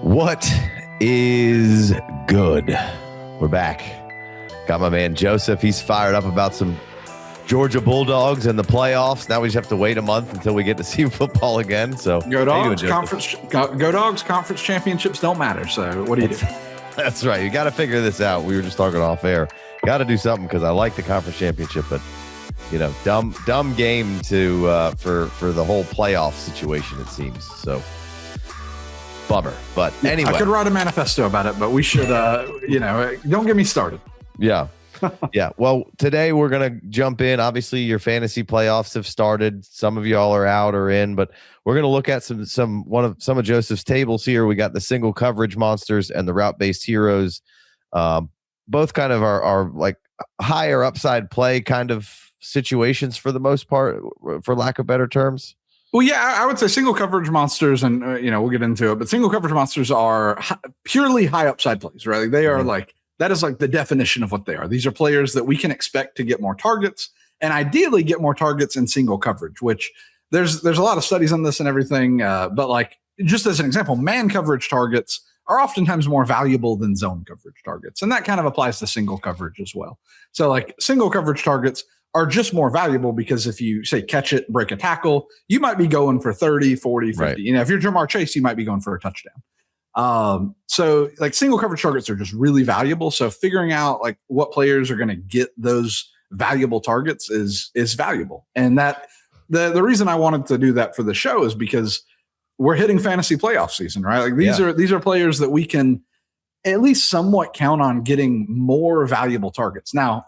What is good? We're back. Got my man Joseph. He's fired up about some Georgia Bulldogs and the playoffs. Now we just have to wait a month until we get to see football again. So go Dogs. Go Dogs. Conference championships don't matter. So what do you do? That's right. You got to figure this out. We were just talking off air. Got to do something because I like the conference championship, but dumb game to for the whole playoff situation. It seems so. Bummer, but anyway, I could write a manifesto about it, but we should, don't get me started. Yeah. Yeah. Well, today we're going to jump in. Obviously, your fantasy playoffs have started. Some of y'all are out or in, but we're going to look at some of Joseph's tables here. We got the single coverage monsters and the route-based heroes. Both kind of are like higher upside play kind of situations for the most part, for lack of better terms. Well, yeah, I would say single coverage monsters, and we'll get into it, but single coverage monsters are purely high upside plays, right? They are that is like the definition of what they are. These are players that we can expect to get more targets and ideally get more targets in single coverage, which there's a lot of studies on this and everything. But like, just as an example, man coverage targets are oftentimes more valuable than zone coverage targets. And that kind of applies to single coverage as well. So like single coverage targets are just more valuable because if you say catch it, break a tackle, you might be going for 30, 40, 50. Right. If you're Jamar Chase, you might be going for a touchdown. So like single coverage targets are just really valuable. So figuring out like what players are going to get those valuable targets is valuable. And that the reason I wanted to do that for the show is because we're hitting fantasy playoff season, right? Like these are players that we can at least somewhat count on getting more valuable targets. Now,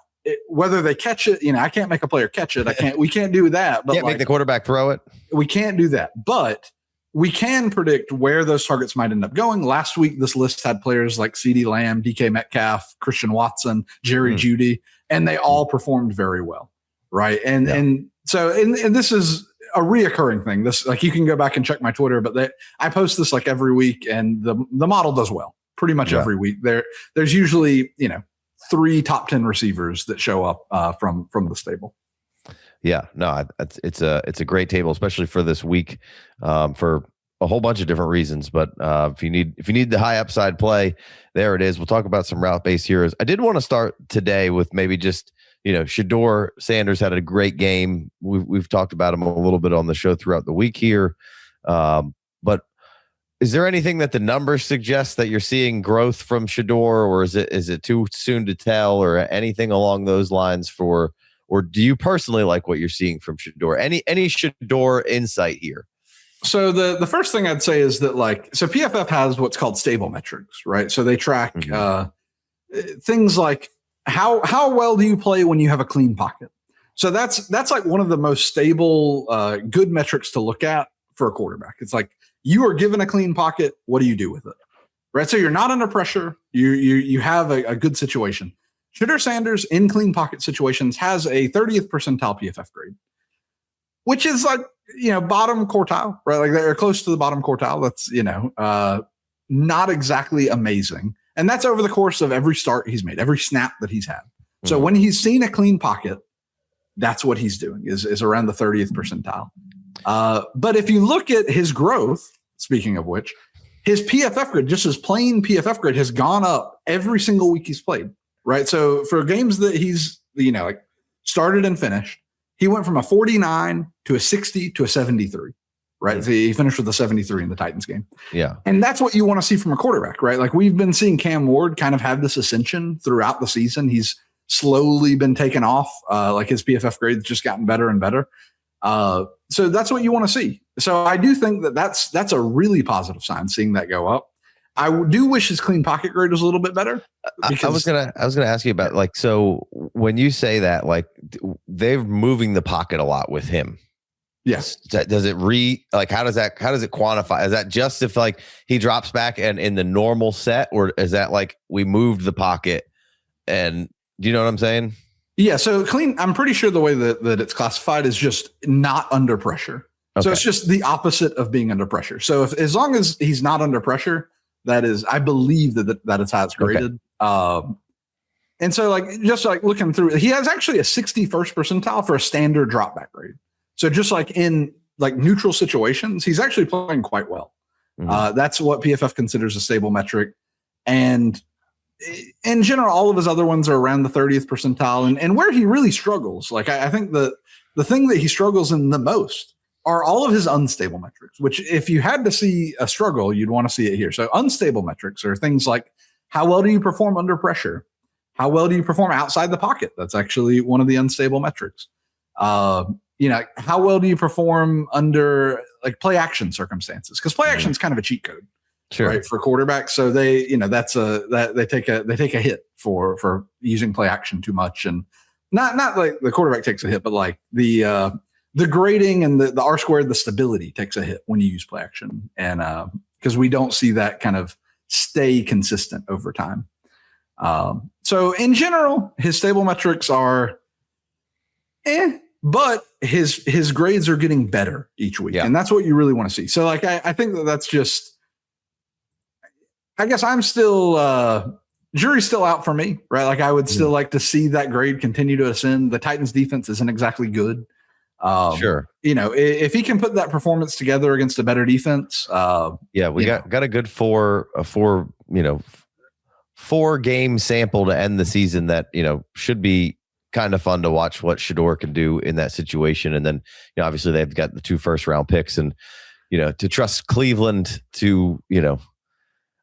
whether they catch it, I can't make a player catch it. We can't do that. But can't make the quarterback throw it. We can't do that. But we can predict where those targets might end up going. Last week, this list had players like CeeDee Lamb, DK Metcalf, Christian Watson, Jerry Jeudy, and they all performed very well, right? And so this is a reoccurring thing. This, like, you can go back and check my Twitter, but I post this like every week, and the model does well pretty much every week. There's usually 3 top 10 receivers that show up from the stable. Yeah, no, it's a great table, especially for this week, for a whole bunch of different reasons. But if you need the high upside play, there it is. We'll talk about some route-based heroes. I did want to start today with maybe just Shedeur Sanders had a great game. We've talked about him a little bit on the show throughout the week here, but is there anything that the numbers suggest that you're seeing growth from Shedeur, or is it too soon to tell, or anything along those lines or do you personally like what you're seeing from Shedeur? Any Shedeur insight here? So the first thing I'd say is that PFF has what's called stable metrics, right? So they track things like how well do you play when you have a clean pocket? So that's like one of the most stable, good metrics to look at for a quarterback. It's like, you are given a clean pocket. What do you do with it? Right. So you're not under pressure. You have a good situation. Shedeur Sanders in clean pocket situations has a 30th percentile PFF grade, which is like, bottom quartile, right? Like they're close to the bottom quartile. That's, not exactly amazing. And that's over the course of every start he's made, every snap that he's had. So when he's seen a clean pocket, that's what he's doing is around the 30th percentile. But if you look at his growth, speaking of which, his PFF grade, just his plain PFF grade, has gone up every single week he's played, right? So for games that he's, started and finished, he went from a 49 to a 60 to a 73, right? So he finished with a 73 in the Titans game. Yeah. And that's what you want to see from a quarterback, right? Like we've been seeing Cam Ward kind of have this ascension throughout the season. He's slowly been taken off. Like his PFF grade's just gotten better and better. So that's what you want to see. So I do think that's a really positive sign, seeing that go up. I do wish his clean pocket grade was a little bit better. I was gonna ask you about so when you say that, they're moving the pocket a lot with him. Yes. Does it how does it quantify? Is that just if he drops back and in the normal set, or is that we moved the pocket? And do you know what I'm saying? Yeah, so clean, I'm pretty sure the way that it's classified is just not under pressure. Okay. So it's just the opposite of being under pressure. So as long as he's not under pressure, that is, I believe that is how it's graded. Okay. And so like, just like looking through, he has actually a 61st percentile for a standard drop back grade. So just like in like neutral situations, he's actually playing quite well. That's what PFF considers a stable metric. And in general, all of his other ones are around the 30th percentile. And where he really struggles, like I think the thing that he struggles in the most are all of his unstable metrics, which if you had to see a struggle, you'd want to see it here. So unstable metrics are things like how well do you perform under pressure? How well do you perform outside the pocket? That's actually one of the unstable metrics. You know, how well do you perform under like play action circumstances? Because play action is kind of a cheat code, right, for quarterbacks. So they, you know, they take a hit for using play action too much, and not like the quarterback takes a hit, but like the grading and the R squared, the stability takes a hit when you use play action, and because we don't see that kind of stay consistent over time. So in general, his stable metrics are but his grades are getting better each week. And that's what you really want to see. So like, I think that's just, I guess I'm still, jury's still out for me, right? Like I would still like to see that grade continue to ascend. The Titans defense isn't exactly good. You know, if he can put that performance together against a better defense, we got a good four game sample to end the season that, you know, should be kind of fun to watch what Shedeur can do in that situation. And then, you know, obviously they've got the 2 first-round picks, and, you know, to trust Cleveland to, you know,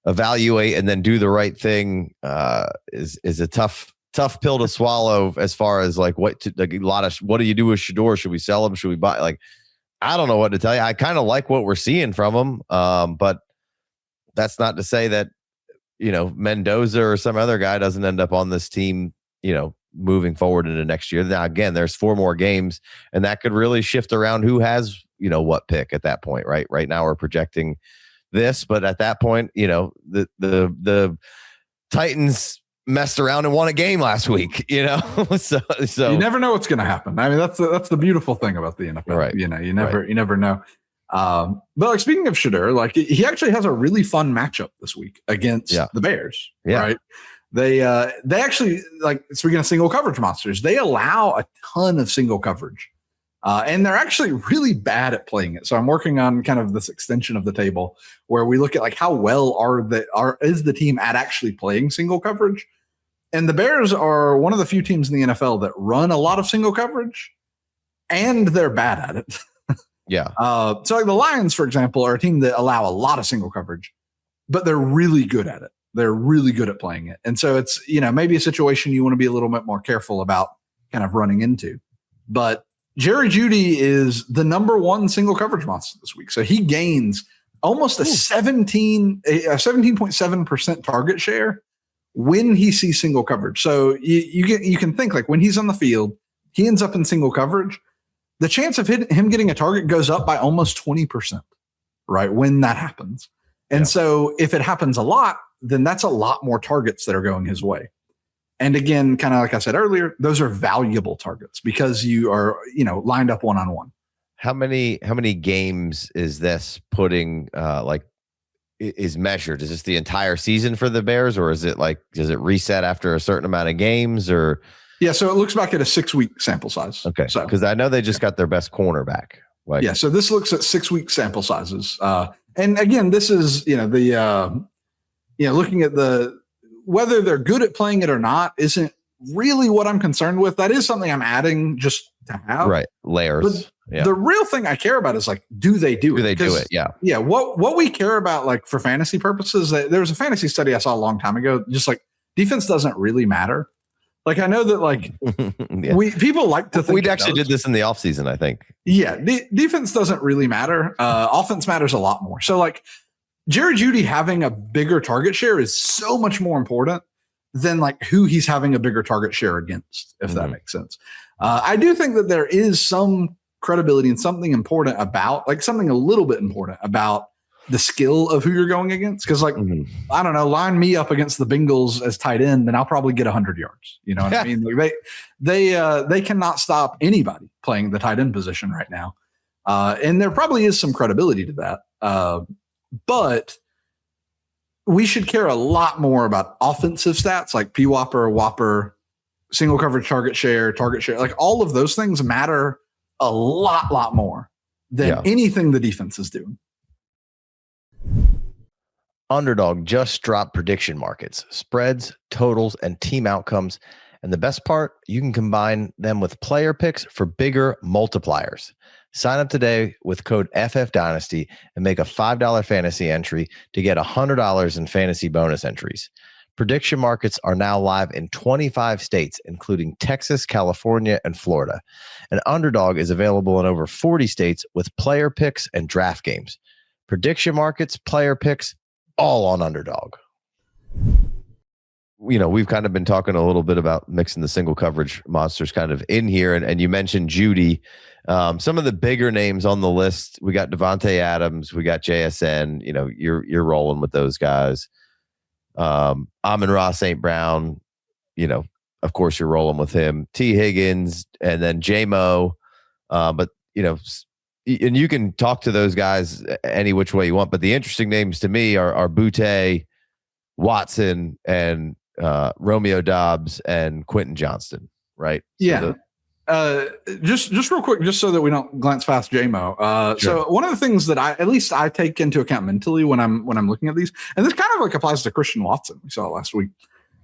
evaluate and then do the right thing is a tough pill to swallow as far as like what do you do with Shedeur? Should we sell him? Should we buy? Like, I don't know what to tell you. I kind of like what we're seeing from him. But that's not to say that, you know, Mendoza or some other guy doesn't end up on this team, you know, moving forward into next year. Now, again, there's 4 more games, and that could really shift around who has, you know, what pick at that point, right? Right now we're projecting this, but at that point, you know, the Titans messed around and won a game last week, you know, so you never know what's going to happen. I mean, that's the beautiful thing about the NFL, right? You know, you never know. But like, speaking of Shedeur, like he actually has a really fun matchup this week against the Bears, right? They actually, like, speaking of single coverage monsters, they allow a ton of single coverage. And they're actually really bad at playing it. So I'm working on kind of this extension of the table where we look at like how well is the team at actually playing single coverage. And the Bears are one of the few teams in the NFL that run a lot of single coverage, and they're bad at it. So like the Lions, for example, are a team that allow a lot of single coverage, but they're really good at it. They're really good at playing it. And so it's, you know, maybe a situation you want to be a little bit more careful about kind of running into. But Jeudy is the number 1 single coverage monster this week. So he gains almost a 17.7% target share when he sees single coverage. So you can think like when he's on the field, he ends up in single coverage. The chance of him getting a target goes up by almost 20%, right? When that happens. And so if it happens a lot, then that's a lot more targets that are going his way. And again, kind of like I said earlier, those are valuable targets because you are, you know, lined up one-on-one. How many games is this putting is measured? Is this the entire season for the Bears, or is it like, does it reset after a certain amount of games, or? Yeah. So it looks back at a 6-week sample size. Okay. So, cause I know they just got their best cornerback. Like, so this looks at 6-week sample sizes. And again, this is, you know, looking at whether they're good at playing it or not isn't really what I'm concerned with. That is something I'm adding just to have. Right. Layers. But the real thing I care about is like, do they do it? Do they do it? Yeah. Yeah. What we care about, like for fantasy purposes, there was a fantasy study I saw a long time ago, just like defense doesn't really matter. Like, I know that like people like to think we actually did this in the offseason, I think. Yeah. Defense doesn't really matter. Offense matters a lot more. So like Jeudy having a bigger target share is so much more important than like who he's having a bigger target share against, if that makes sense. I do think that there is some credibility and something important about, like something a little bit important about the skill of who you're going against. Cause like, I don't know, line me up against the Bengals as tight end, and I'll probably get 100 yards. You know what I mean? Like they cannot stop anybody playing the tight end position right now. And there probably is some credibility to that. But we should care a lot more about offensive stats like PWOPR, WOPR, single coverage target share. Like all of those things matter a lot more than anything the defense is doing. Underdog just dropped prediction markets, spreads, totals, and team outcomes. And the best part, you can combine them with player picks for bigger multipliers. Sign up today with code FFDYNASTY and make a $5 fantasy entry to get $100 in fantasy bonus entries. Prediction markets are now live in 25 states, including Texas, California, and Florida. And Underdog is available in over 40 states with player picks and draft games. Prediction markets, player picks, all on Underdog. You know, we've kind of been talking a little bit about mixing the single coverage monsters kind of in here. And you mentioned Jeudy. Some of the bigger names on the list, we got Devontae Adams, we got JSN. You know, you're rolling with those guys. Amon-Ra St. Brown, you know, of course you're rolling with him. T. Higgins, and then Jamo. But, you know, and you can talk to those guys any which way you want. But the interesting names to me are Boutte, Watson, and Romeo Dobbs and Quentin Johnston, right? Yeah. Just real quick, just so that we don't glance past Jamo. Sure. So one of the things that I take into account mentally when I'm looking at these, and this kind of like applies to Christian Watson. We saw it last week.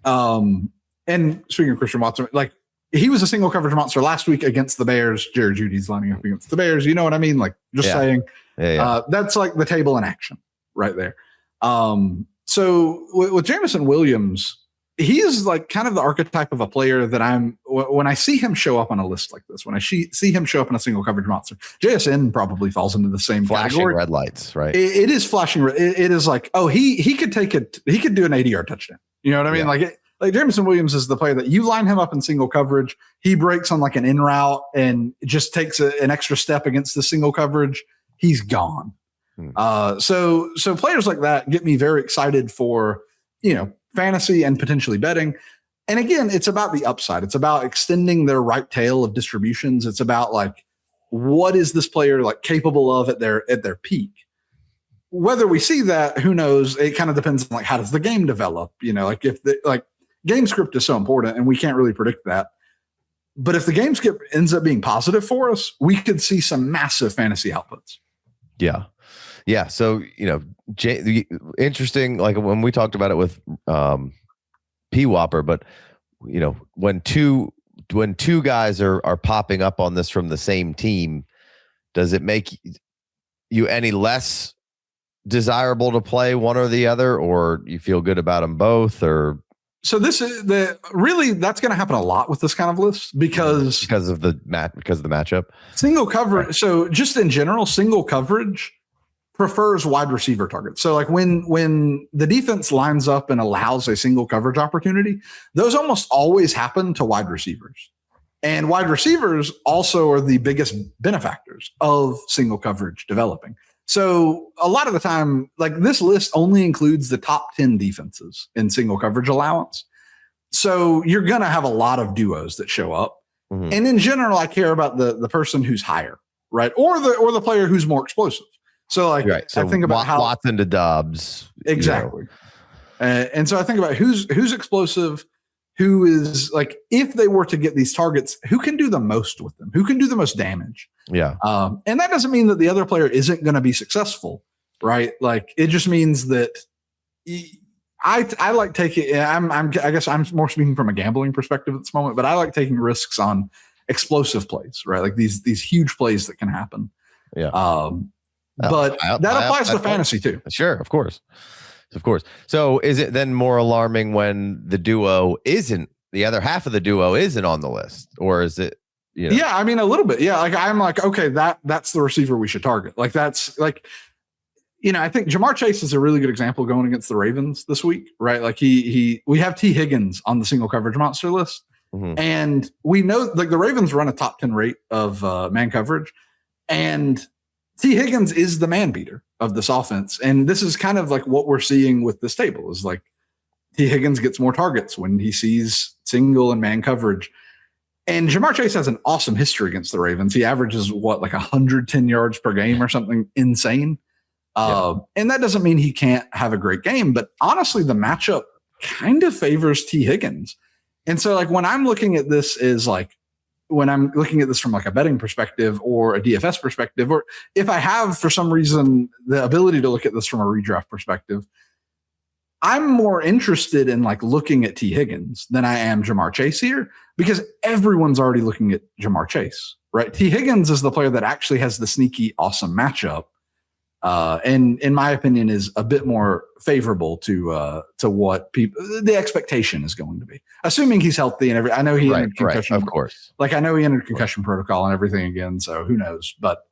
And speaking of Christian Watson, like he was a single coverage monster last week against the Bears. Jared Judy's lining up against the Bears. You know what I mean? Like just saying, that's like the table in action right there. So with Jameson Williams, he is like kind of the archetype of a player that when I see him show up on a list like this, when I see him show up in a single coverage monster, JSN probably falls into the same flashing category. Red lights, right? It is flashing. It is like, oh, he could take it. He could do an 80-yard touchdown. You know what I mean? Like Jameson Williams is the player that you line him up in single coverage. He breaks on like an in route and just takes an extra step against the single coverage. He's gone. So players like that get me very excited for, you know, fantasy and potentially betting. And again, it's about the upside. It's about extending their right tail of distributions. It's about like, what is this player like capable of at their peak? Whether we see that, who knows? It kind of depends on like, how does the game develop? You know, like if the game script is so important and we can't really predict that. But if the game script ends up being positive for us, we could see some massive fantasy outputs. Yeah. Yeah. So, you know, interesting, like when we talked about it with PWOPR, but, you know, when two guys are popping up on this from the same team, does it make you any less desirable to play one or the other, or you feel good about them both? Or so this is that's going to happen a lot with this kind of list because of the matchup. Single coverage. Right. So just in general, single coverage prefers wide receiver targets. So like when the defense lines up and allows a single coverage opportunity, those almost always happen to wide receivers. And wide receivers also are the biggest benefactors of single coverage developing. So a lot of the time, like this list only includes the top 10 defenses in single coverage allowance. So you're going to have a lot of duos that show up. Mm-hmm. And in general, I care about the person who's higher, right? Or the player who's more explosive. So like, right. So I think about how Watson to Dobbs. Exactly. You know. And so I think about who's explosive, who is like, if they were to get these targets, who can do the most with them? Who can do the most damage? Yeah. And that doesn't mean that the other player isn't going to be successful, right? Like it just means that I like taking, I guess I'm more speaking from a gambling perspective at this moment, but I like taking risks on explosive plays, right? Like these huge plays that can happen. Yeah. But that applies to fantasy too. Sure, of course. So is it then more alarming when the other half of the duo isn't on the list, or is it? You know? Yeah, I mean a little bit. Yeah, like I'm like, okay, that's the receiver we should target. Like that's like, you know, I think Jamar Chase is a really good example going against the Ravens this week, right? Like we have T. Higgins on the single coverage monster list, and we know like the Ravens run a top 10 rate of man coverage, and T. Higgins is the man beater of this offense. And this is kind of like what we're seeing with this table is like T. Higgins gets more targets when he sees single and man coverage. And Jamar Chase has an awesome history against the Ravens. He averages like 110 yards per game or something insane. And that doesn't mean he can't have a great game, but honestly, the matchup kind of favors T. Higgins. And so like when I'm looking at this when I'm looking at this from like a betting perspective or a DFS perspective, or if I have for some reason the ability to look at this from a redraft perspective, I'm more interested in like looking at T. Higgins than I am Jamar Chase here, because everyone's already looking at Jamar Chase, right? T. Higgins is the player that actually has the sneaky awesome matchup. And in my opinion is a bit more favorable to what the expectation is going to be, assuming he's healthy and I know he entered concussion, of course. Like I know he entered concussion protocol and everything again, so who knows? But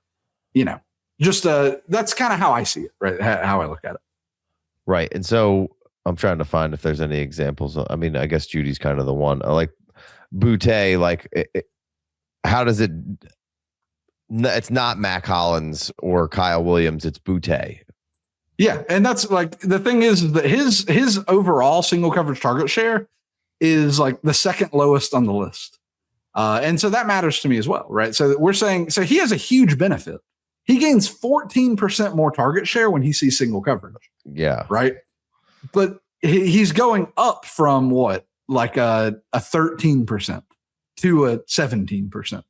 just that's kind of how I see it, right? How I look at it. Right. And so I'm trying to find if there's any examples. I mean, I guess Jeudy's kind of the one. I like Boutte. Like, how does it? It's not Mac Hollins or Kyle Williams. It's Boutte. Yeah, and that's like the thing is that his overall single coverage target share is like the second lowest on the list, and so that matters to me as well, right? So we're saying he has a huge benefit. He gains 14% more target share when he sees single coverage. Yeah. Right. But he's going up from what, like a 13% to a 17%.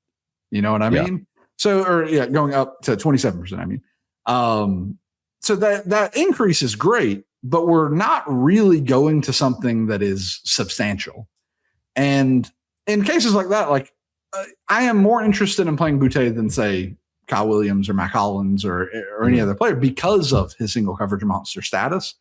You know what I mean? So, going up to 27%. I mean, so that increase is great, but we're not really going to something that is substantial. And in cases like that, like I am more interested in playing Boutte than say Kyle Williams or Mac Hollins or any other player because of his single coverage monster status.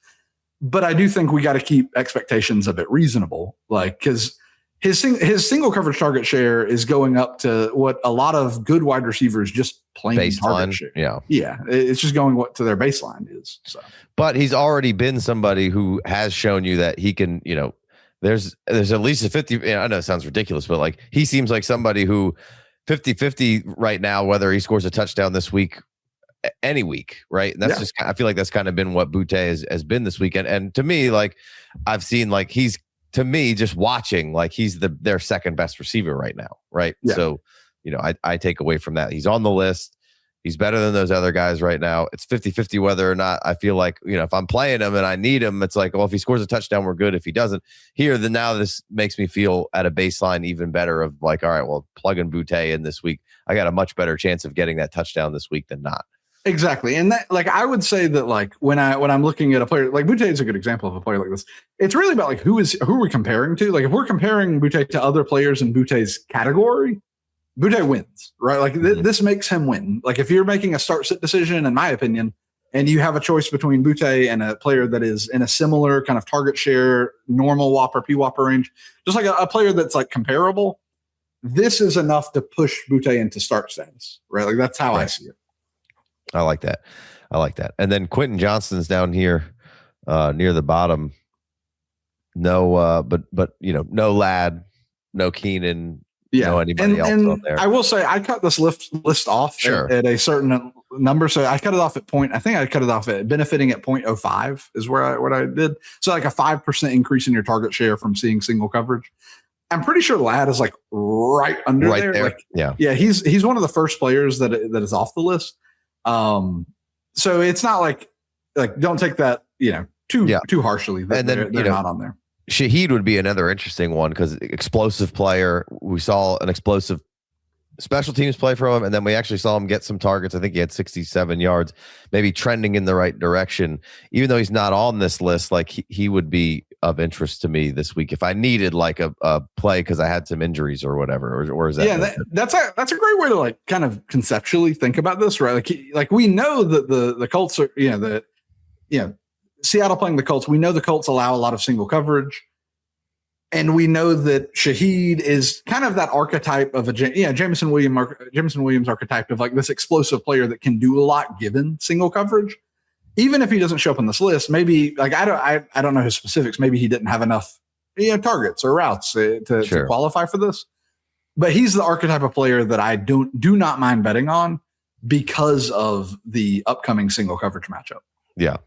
But I do think we got to keep expectations a bit reasonable, like because his single coverage target share is going up to what a lot of good wide receivers just plain baseline target share. Yeah, it's just going what to their baseline is. So, but he's already been somebody who has shown you that he can. There's at least a 50. I know it sounds ridiculous, but like he seems like somebody who 50-50 right now, whether he scores a touchdown this week, any week, right? And that's just, I feel like that's kind of been what Boutte has been this weekend. And to me, like I've seen, like he's, to me, just watching, like he's their second best receiver right now, right? Yeah. So, I take away from that. He's on the list. He's better than those other guys right now. It's 50-50 whether or not I feel like, if I'm playing him and I need him, it's like, well, if he scores a touchdown, we're good. If he doesn't, then now this makes me feel at a baseline even better of like, all right, well, plug in Boutte in this week. I got a much better chance of getting that touchdown this week than not. Exactly. And that, like, I would say that like when I'm looking at a player, like Boutte is a good example of a player like this. It's really about like who are we comparing to? Like if we're comparing Boutte to other players in Boutte's category, Boutte wins, right? Like this makes him win. Like if you're making a start-sit decision, in my opinion, and you have a choice between Boutte and a player that is in a similar kind of target share, normal WOPR, PWOPR range, just like a player that's like comparable, this is enough to push Boutte into start status, right? Like that's how I see it. I like that. And then Quentin Johnston's down here near the bottom. No, but no Ladd, no Keenan. Yeah, anybody else on there. I will say I cut this list off at a certain number. So I cut it off at I think I cut it off at benefiting at 0.05 is what I did. So like a 5% increase in your target share from seeing single coverage. I'm pretty sure Ladd is like right under there. Like, yeah. He's one of the first players that is off the list. So it's not like don't take that too harshly. And then they're not on there. Shaheed would be another interesting one because explosive player. We saw an explosive special teams play from him, and then we actually saw him get some targets. I think he had 67 yards, maybe trending in the right direction. Even though he's not on this list, like he would be of interest to me this week if I needed like a play because I had some injuries or whatever. Or is that? Yeah, that's a great way to like kind of conceptually think about this, right? Like we know that the Colts are Seattle playing the Colts. We know the Colts allow a lot of single coverage. And we know that Shaheed is kind of that archetype of Jameson Williams archetype of like this explosive player that can do a lot given single coverage. Even if he doesn't show up on this list, maybe like I don't know his specifics. Maybe he didn't have enough targets or routes to qualify for this. But he's the archetype of player that I do not mind betting on because of the upcoming single coverage matchup. Yeah.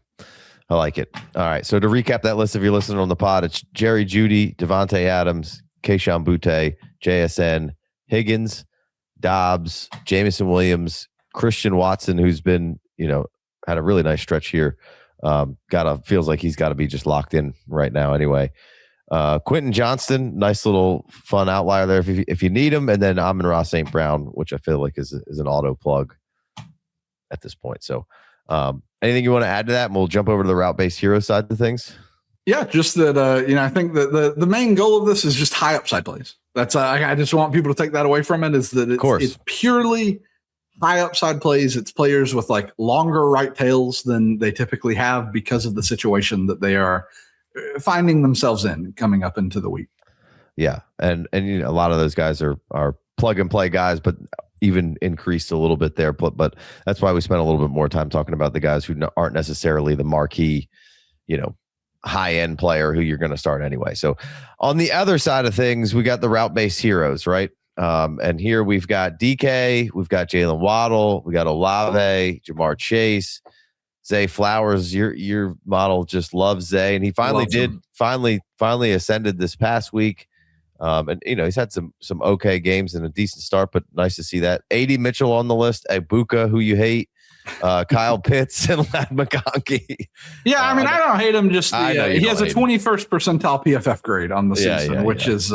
I like it. All right. So to recap that list, if you're listening on the pod, it's Jerry Jeudy, Devontae Adams, Kayshon Boutte, JSN, Higgins, Dobbs, Jameson Williams, Christian Watson, who's been, had a really nice stretch here. Feels like he's got to be just locked in right now anyway. Quentin Johnston, nice little fun outlier there if you need him, and then Amon-Ra St. Brown, which I feel like is an auto plug at this point. So anything you want to add to that, and we'll jump over to the route-based hero side of things. Yeah, just that I think that the main goal of this is just high upside plays. That's I just want people to take that away from it, is that it's purely high upside plays. It's players with like longer right tails than they typically have because of the situation that they are finding themselves in coming up into the week. Yeah, and you know, a lot of those guys are plug and play guys, but even increased a little bit there. But that's why we spent a little bit more time talking about the guys who aren't necessarily the marquee, you know, high end player who you're going to start anyway. So on the other side of things, we got the route based heroes, right? And here we've got DK, we've got Jalen Waddle, we got Olave, Jamar Chase, Zay Flowers. Your model just loves Zay, and he finally ascended this past week. And you know, he's had some okay games and a decent start, but nice to see that. AD Mitchell on the list, Egbuka, who you hate, Kyle Pitts, and Ladd McConkey. Yeah, I mean, I don't hate him. Just he has a 21st percentile PFF grade on the season, which is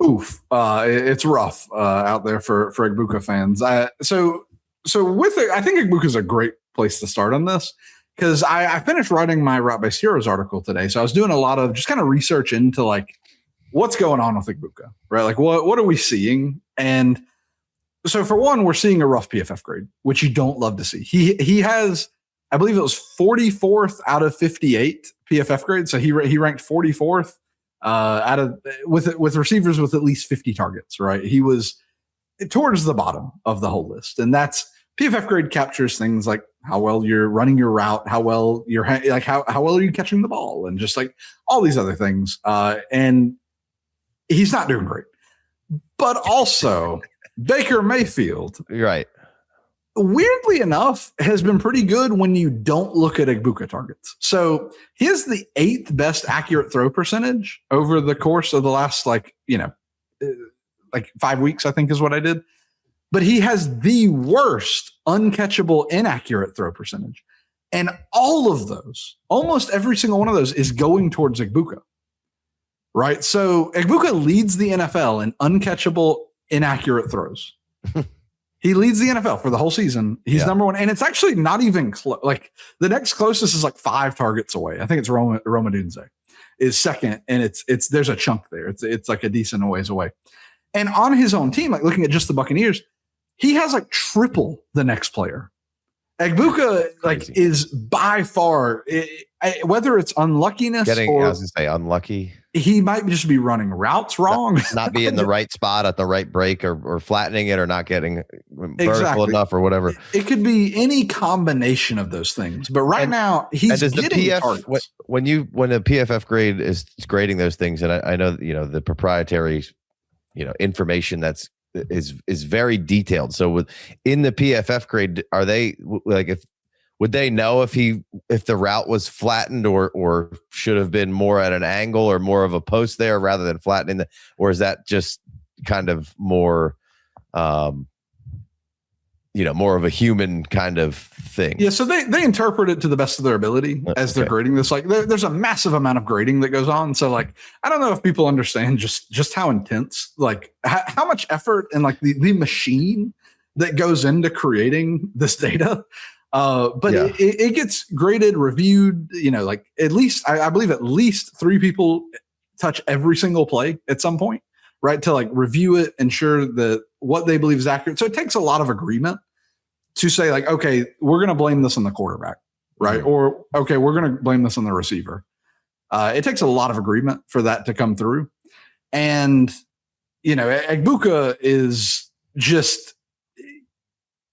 oof. It's rough out there for Egbuka fans. So with it, I think Egbuka is a great place to start on this, because I finished writing my Route Based Heroes article today. So I was doing a lot of just kind of research into like what's going on with Egbuka, right? Like what are we seeing? And so for one, we're seeing a rough PFF grade, which you don't love to see. He has, I believe it was 44th out of 58 PFF grades. So he ranked 44th out of with receivers with at least 50 targets, right? He was towards the bottom of the whole list. And that's PFF grade captures things like how well you're running your route, how well you're like how well are you catching the ball, and just like all these other things. And he's not doing great. But also Baker Mayfield, right, weirdly enough, has been pretty good when you don't look at Egbuka targets. So he has the 8th best accurate throw percentage over the course of the last, like 5 weeks, I think is what I did. But he has the worst uncatchable inaccurate throw percentage. And all of those, almost every single one of those, is going towards Egbuka. Right? So Egbuka leads the NFL in uncatchable inaccurate throws. He leads the NFL for the whole season. He's number one. And it's actually not even close. Like the next closest is like 5 targets away. I think it's Roma Dunze is second. And it's there's a chunk there. It's like a decent ways away. And on his own team, like looking at just the Buccaneers, he has like triple the next player. Egbuka is by far, whether it's unluckiness I was going to say unlucky. He might just be running routes wrong. Not be in the right spot at the right break, or flattening it, or not getting vertical enough, or whatever. It could be any combination of those things. But now he's getting targets. When a PFF grade is grading those things, and I know the proprietary information that's is very detailed. So in the PFF grade, are they like would they know if the route was flattened or should have been more at an angle or more of a post there rather than flattening or is that just kind of more more of a human kind of thing? Yeah, so they interpret it to the best of their ability as they're grading this. Like there's a massive amount of grading that goes on. So like I don't know if people understand just how intense, like how much effort and like the machine that goes into creating this data. But it gets graded, reviewed, like at least I believe at least 3 people touch every single play at some point, right? To like review it, ensure that what they believe is accurate. So it takes a lot of agreement to say like, okay, we're going to blame this on the quarterback, right? Mm-hmm. Or, okay, we're going to blame this on the receiver. It takes a lot of agreement for that to come through. And, Egbuka is just,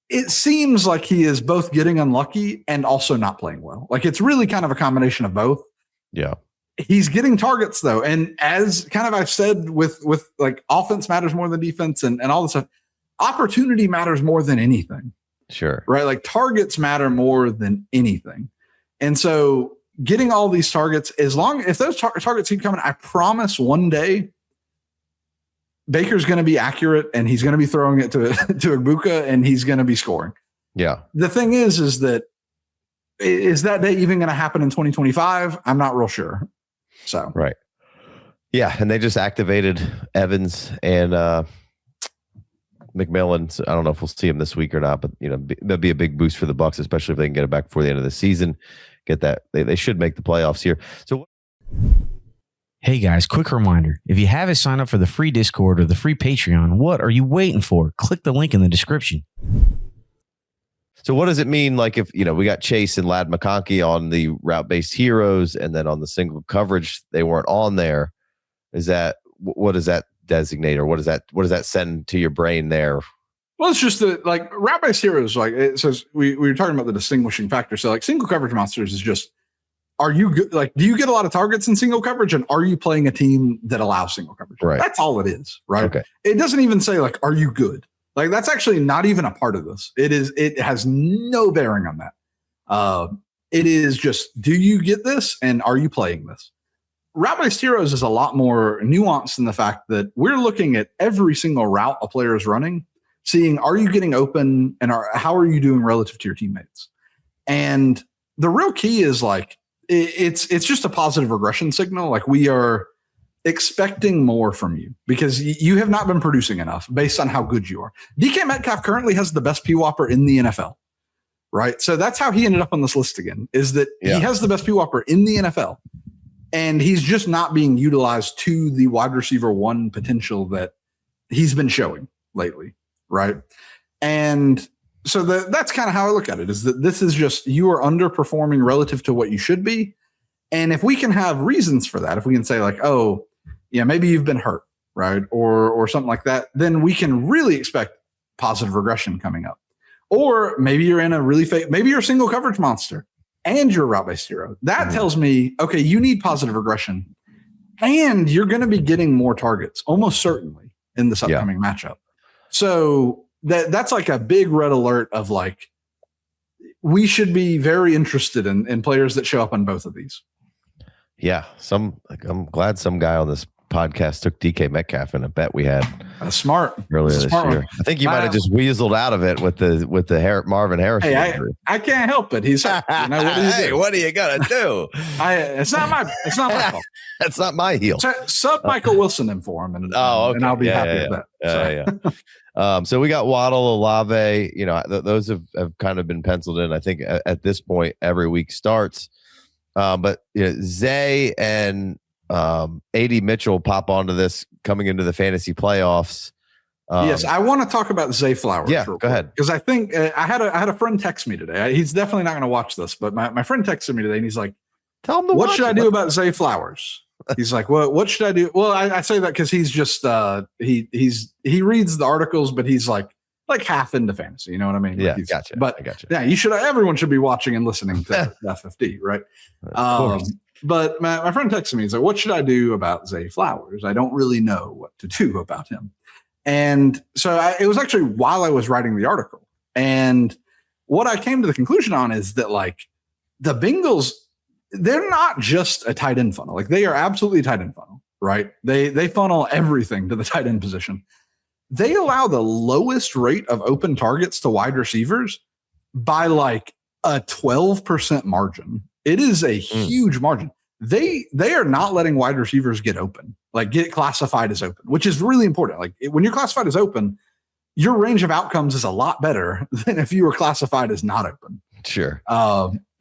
it seems like he is both getting unlucky and also not playing well. Like it's really kind of a combination of both. Yeah. He's getting targets though. And as kind of I've said with like offense matters more than defense and all this stuff, opportunity matters more than anything. Sure. Right. Like targets matter more than anything. And so getting all these targets, if those targets keep coming, I promise one day Baker's going to be accurate and he's going to be throwing it to Egbuka and he's going to be scoring. Yeah. The thing is that is that day even going to happen in 2025? I'm not real sure. So, right. Yeah. And they just activated Evans and McMillan. So I don't know if we'll see him this week or not, but that'd be a big boost for the Bucs, especially if they can get it back before the end of the season. Get that. They should make the playoffs here. So, hey guys, quick reminder. If you haven't signed up for the free Discord or the free Patreon, what are you waiting for? Click the link in the description. So what does it mean? Like if, we got Chase and Ladd McConkey on the route-based heroes and then on the single coverage, they weren't on there. What does that designate, or what does that send to your brain there? Well, it's just that like route-based heroes, like it says, we were talking about the distinguishing factor. So like single coverage monsters is just, are you good? Like, do you get a lot of targets in single coverage, and are you playing a team that allows single coverage? Right. That's all it is, right? Okay. It doesn't even say like, are you good? Like that's actually not even a part of this. It has no bearing on that. It is just, do you get this, and are you playing this? Route-based heroes is a lot more nuanced in the fact that we're looking at every single route a player is running, seeing, are you getting open, and how are you doing relative to your teammates? And the real key is like, it's just a positive regression signal. Like we are expecting more from you because you have not been producing enough based on how good you are. DK Metcalf currently has the best PWOPR in the NFL, right? So that's how he ended up on this list again, is that he has the best PWOPR in the NFL, and he's just not being utilized to the wide receiver one potential that he's been showing lately, right? And so that's kind of how I look at it, is that this is just, you are underperforming relative to what you should be. And if we can have reasons for that, if we can say like, oh, yeah, maybe you've been hurt, right? Or something like that, then we can really expect positive regression coming up. Or maybe you're in a really maybe you're a single coverage monster and you're a route-based hero. That tells me, okay, you need positive regression, and you're going to be getting more targets almost certainly in this upcoming matchup. So that's like a big red alert of like, we should be very interested in players that show up on both of these. Yeah, I'm glad some guy on this podcast took DK Metcalf in a bet we had. Smart Earlier this year. One. I think you might have just weaseled out of it with the Marvin Harrison. Hey, I can't help it. He's what are you gonna do? It's not my fault. That's not my heel. Sub Michael Wilson in for him, and I'll be happy with that. So we got Waddle, Olave. Those have kind of been penciled in. I think at this point every week starts. But Zay and AD Mitchell pop onto this coming into the fantasy playoffs. Yes, I want to talk about Zay Flowers. Yeah, go ahead. Because I think I had a friend text me today. He's definitely not going to watch this, but my friend texted me today, and he's like, "Tell him to what should I do about Zay Flowers?" He's like, "Well, what should I do?" Well, I say that because he's just he reads the articles, but he's like half into fantasy. You know what I mean? Yeah, gotcha. But I gotcha. Yeah, everyone should be watching and listening to FFD, right? But my friend texted me. He's like, "What should I do about Zay Flowers? I don't really know what to do about him." And so it was actually while I was writing the article, and what I came to the conclusion on is that like the Bengals, they're not just a tight end funnel. Like they are absolutely a tight end funnel, right? They funnel everything to the tight end position. They allow the lowest rate of open targets to wide receivers by like a 12% margin. It is a huge margin. They are not letting wide receivers get open, like get classified as open, which is really important. Like when you're classified as open, your range of outcomes is a lot better than if you were classified as not open. Sure.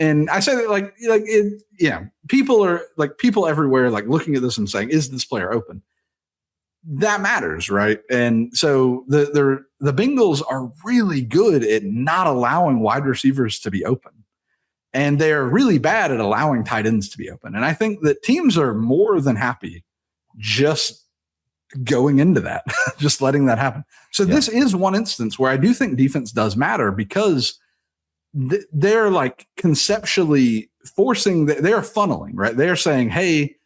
And I say that people everywhere, like looking at this and saying, is this player open? That matters, right? And so the Bengals are really good at not allowing wide receivers to be open. And they're really bad at allowing tight ends to be open. And I think that teams are more than happy just going into that, just letting that happen. So this is one instance where I do think defense does matter, because they're like conceptually forcing, they're funneling, right? They're saying, hey,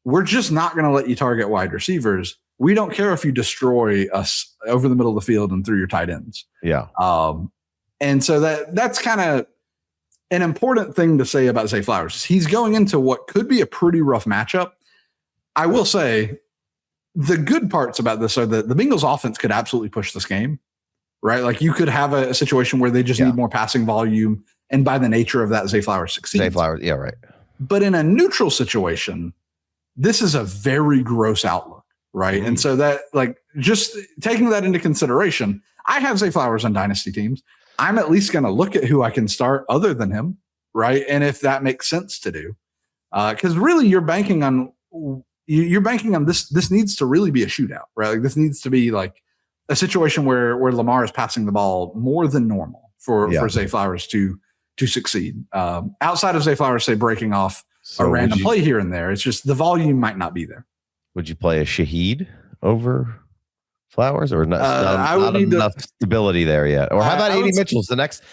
we're just not going to let you target wide receivers. We don't care if you destroy us over the middle of the field and through your tight ends. Yeah. And so that's kind of an important thing to say about Zay Flowers. He's going into what could be a pretty rough matchup. I will say the good parts about this are that the Bengals offense could absolutely push this game, right? Like you could have a situation where they just need more passing volume And by the nature of that, Zay Flowers succeeds. Zay Flowers, yeah, right. But in a neutral situation, this is a very gross outlook, right? And so that, like, just taking that into consideration, I have Zay Flowers on Dynasty teams. I'm at least going to look at who I can start other than him, right? And if that makes sense to do, because really you're banking on this. This needs to really be a shootout, right? Like, this needs to be like a situation where Lamar is passing the ball more than normal for Zay Flowers to succeed. Outside of Zay Flowers, say, breaking off a random play here and there, it's just the volume might not be there. Would you play a Shaheed over Flowers, or not enough stability there yet? Or how about AD Mitchell's the next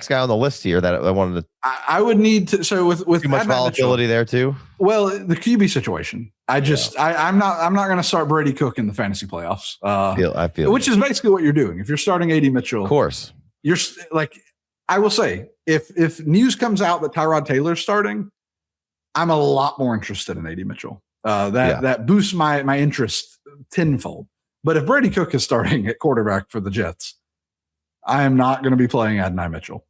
guy on the list here that I wanted to. I would need to. So with too much volatility there too. Well, the QB situation. I'm not going to start Brady Cook in the fantasy playoffs. I feel which is basically what you're doing if you're starting AD Mitchell. Of course, you're like, I will say, if news comes out that Tyrod Taylor's starting, I'm a lot more interested in AD Mitchell. That boosts my interest tenfold. But if Brady Cook is starting at quarterback for the Jets, I am not going to be playing Adonai Mitchell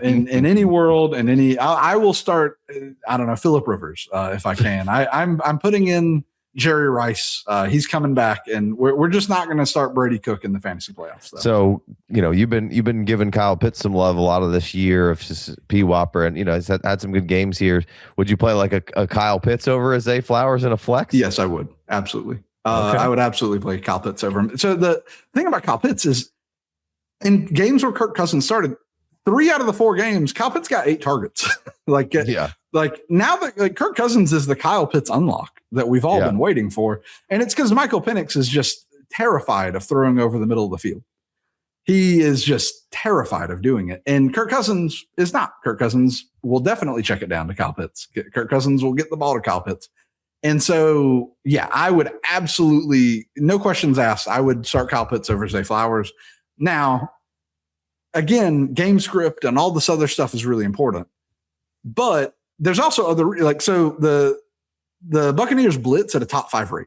in any world. And I will start. I don't know, Phillip Rivers if I can. I'm putting in Jerry Rice. He's coming back, and we're just not going to start Brady Cook in the fantasy playoffs. Though. So you've been giving Kyle Pitts some love a lot of this year of just PWOPR, and he's had some good games here. Would you play like a Kyle Pitts over a Zay Flowers in a flex? Yes, I would absolutely. Okay. I would absolutely play Kyle Pitts over him. So the thing about Kyle Pitts is, in games where Kirk Cousins started, 3 out of the 4 games, Kyle Pitts got 8 targets. Like now that Kirk Cousins is the Kyle Pitts unlock that we've all been waiting for. And it's because Michael Penix is just terrified of throwing over the middle of the field. He is just terrified of doing it. And Kirk Cousins is not. Kirk Cousins will definitely check it down to Kyle Pitts. Kirk Cousins will get the ball to Kyle Pitts. And so, I would absolutely, no questions asked, I would start Kyle Pitts over Zay Flowers. Now, again, game script and all this other stuff is really important. But there's also the Buccaneers blitz at a top 5 rate.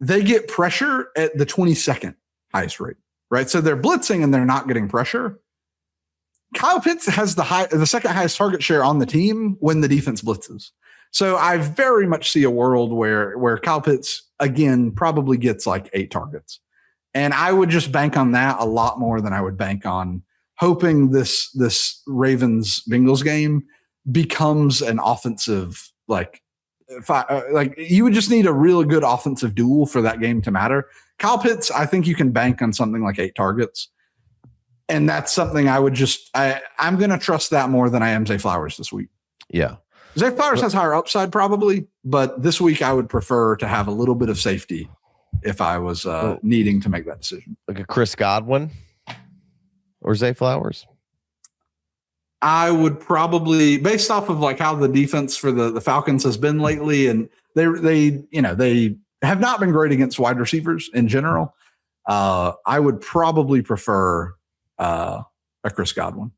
They get pressure at the 22nd highest rate, right? So they're blitzing and they're not getting pressure. Kyle Pitts has the second highest target share on the team when the defense blitzes. So I very much see a world where Kyle Pitts, again, probably gets like 8 targets. And I would just bank on that a lot more than I would bank on hoping this Ravens-Bengals game becomes an offensive, you would just need a really good offensive duel for that game to matter. Kyle Pitts, I think you can bank on something like 8 targets. And that's something I would I'm going to trust that more than I am Zay Flowers this week. Yeah. Zay Flowers has higher upside probably, but this week I would prefer to have a little bit of safety if I was needing to make that decision. Like a Chris Godwin or Zay Flowers? I would probably, based off of like how the defense for the Falcons has been lately, and they have not been great against wide receivers in general. I would probably prefer a Chris Godwin.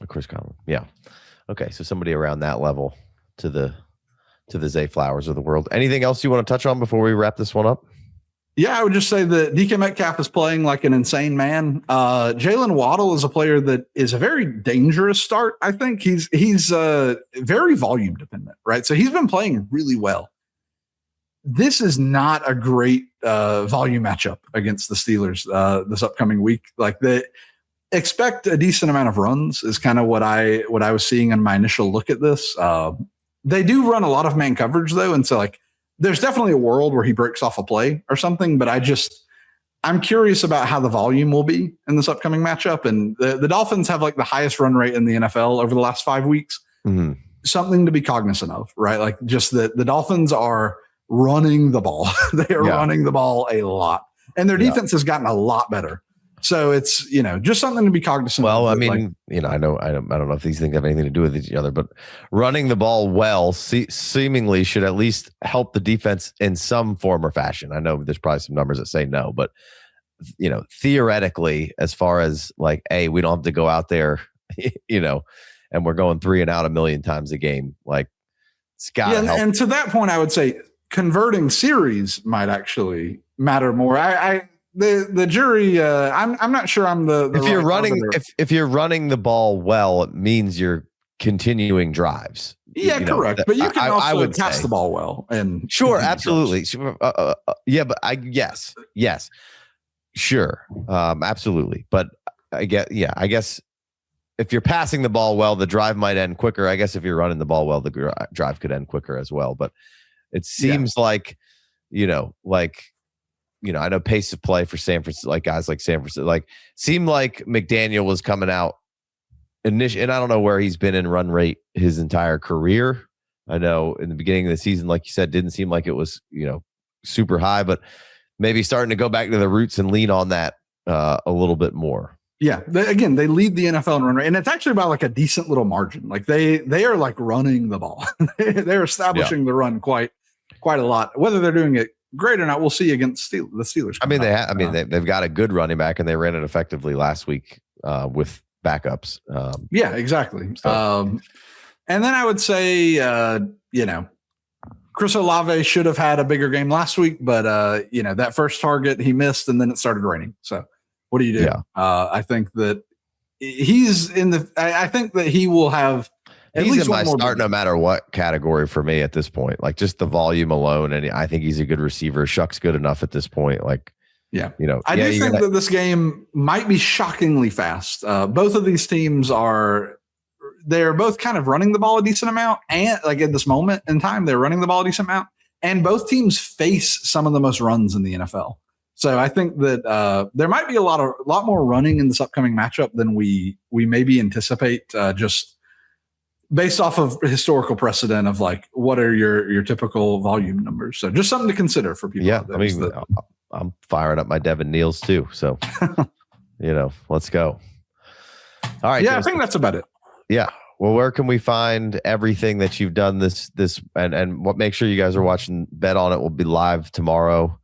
A Chris Godwin, yeah. Okay, so somebody around that level to the Zay Flowers of the world. Anything else you want to touch on before we wrap this one up? Yeah, I would just say that DK Metcalf is playing like an insane man. Jalen Waddle is a player that is a very dangerous start. I think he's very volume dependent, right? So he's been playing really well. This is not a great volume matchup against the Steelers this upcoming week. Expect a decent amount of runs is kind of what I was seeing in my initial look at this. They do run a lot of man coverage though, and so there's definitely a world where he breaks off a play or something. But I'm curious about how the volume will be in this upcoming matchup. And the Dolphins have like the highest run rate in the NFL over the last 5 weeks. Mm-hmm. Something to be cognizant of, right? Like just the Dolphins are running the ball. They are running the ball a lot, and their defense has gotten a lot better. So it's, just something to be cognizant of. Well, I mean, I don't know if these things have anything to do with each other, but running the ball well seemingly should at least help the defense in some form or fashion. I know there's probably some numbers that say no, but theoretically, as far as like, we don't have to go out there, and we're going 3 and out a million times a game. Like, it's got to help. And to that point, I would say converting series might actually matter more. the jury. I'm not sure I'm the if you're right running arbiter. if you're running the ball well, it means you're continuing drives. Yeah, You know, correct. that- But you can I also would pass say. the ball well and Sure, continue absolutely. drives. Sure, yeah, but yes, sure, absolutely. But I guess if you're passing the ball well, the drive might end quicker. I guess if you're running the ball well, the drive could end quicker as well. But it seems like, I know pace of play for San Francisco, like guys like San Francisco, like seemed like McDaniel was coming out initially, and I don't know where he's been in run rate his entire career. I know in the beginning of the season, like you said, didn't seem like it was, super high, but maybe starting to go back to the roots and lean on that a little bit more. Yeah, they lead the NFL in run rate, and it's actually about like a decent little margin. Like they are like running the ball. They're establishing the run quite a lot. Whether they're doing it great or not, we'll see against the Steelers. They've got a good running back, and they ran it effectively last week with backups. Yeah, exactly. So. And then I would say, Chris Olave should have had a bigger game last week, but that first target he missed, and then it started raining. So what do you do? Yeah. I think that he's in the. I think that he will have. He's in my start no matter what category for me at this point. Like just the volume alone, and I think he's a good receiver. Shuck's good enough at this point. Like, I do think that this game might be shockingly fast. Both of these teams they're both kind of running the ball a decent amount, and like at this moment in time, they're running the ball a decent amount, and both teams face some of the most runs in the NFL. So I think that there might be a lot more running in this upcoming matchup than we maybe anticipate, just based off of historical precedent of like what are your typical volume numbers. So just something to consider for people. Yeah, I'm firing up my Devin Neals too. So let's go. All right. Yeah, I think that's about it. Yeah. Well, where can we find everything that you've done this and what? Make sure you guys are watching Bet On It. Will be live tomorrow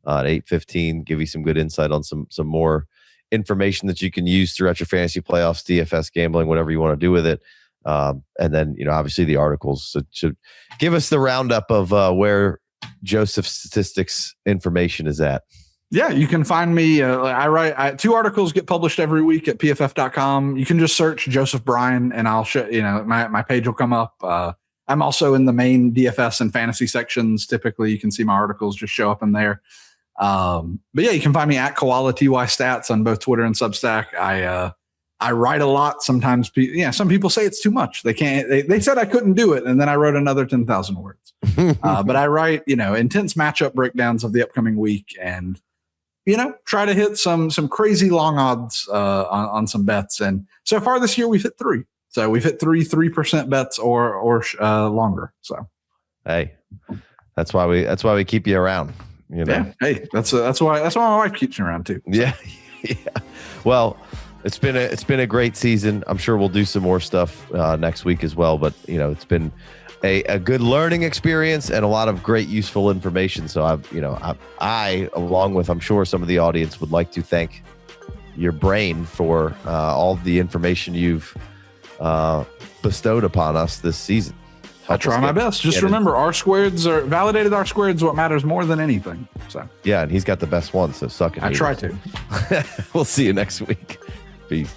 at 8:15. Give you some good insight on some more information that you can use throughout your fantasy playoffs, DFS gambling, whatever you want to do with it. And then obviously the articles should give us the roundup of where Joseph's statistics information is at. Yeah, you can find me. I write 2 articles get published every week at pff.com. You can just search Joseph Bryan and I'll show my page will come up. I'm also in the main DFS and fantasy sections. Typically, you can see my articles just show up in there. But yeah, you can find me at Koala TY Stats on both Twitter and Substack. I write a lot. Sometimes, some people say it's too much. They can't. They said I couldn't do it, and then I wrote another 10,000 words. But I write, intense matchup breakdowns of the upcoming week, and try to hit some crazy long odds on some bets. And so far this year, we've hit 3. So we've hit 3% bets or longer. So hey, that's why we keep you around. Yeah. Hey, that's why my wife keeps me around too. So. Yeah. Well. It's been a great season. I'm sure we'll do some more stuff next week as well. But it's been a good learning experience and a lot of great useful information. So I along with I'm sure some of the audience would like to thank your brain for all the information you've bestowed upon us this season. I try my best. Just remember, validated R squared is what matters more than anything. So yeah, and he's got the best one. So suck it. I try to. We'll see you next week. Peace.